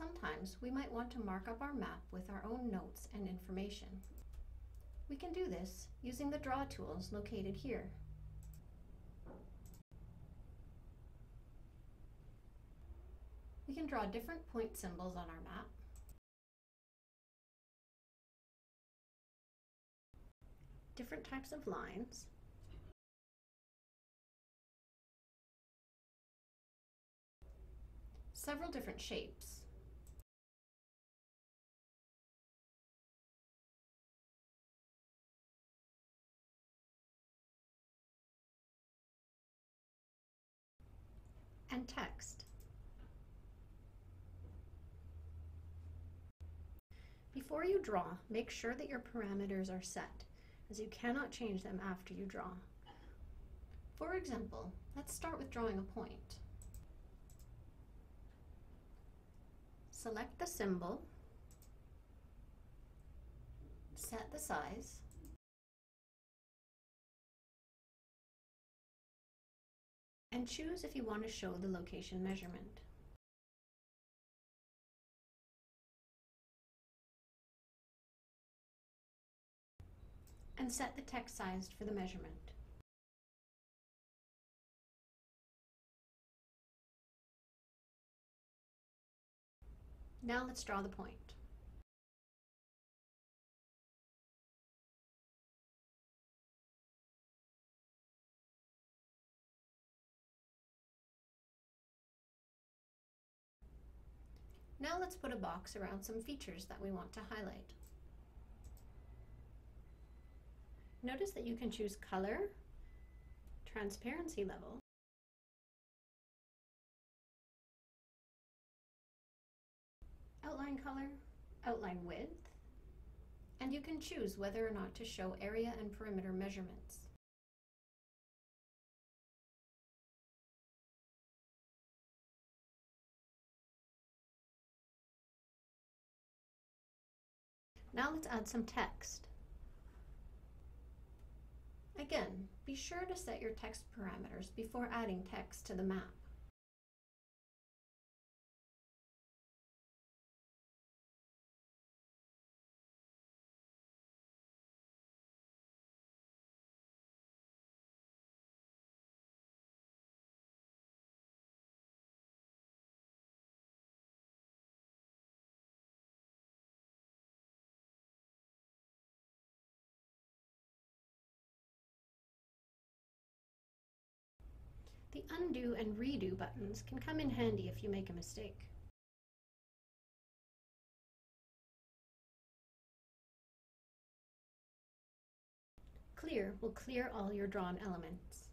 Sometimes we might want to mark up our map with our own notes and information. We can do this using the draw tools located here. We can draw different point symbols on our map. Different types of lines. Several different shapes. And text. Before you draw, make sure that your parameters are set, as you cannot change them after you draw. For example, let's start with drawing a point. Select the symbol, set the size, and choose if you want to show the location measurement. And set the text size for the measurement. Now let's draw the point. Now let's put a box around some features that we want to highlight. Notice that you can choose color, transparency level, outline color, outline width, and you can choose whether or not to show area and perimeter measurements. Now let's add some text. Again, be sure to set your text parameters before adding text to the map. The undo and redo buttons can come in handy if you make a mistake. Clear will clear all your drawn elements.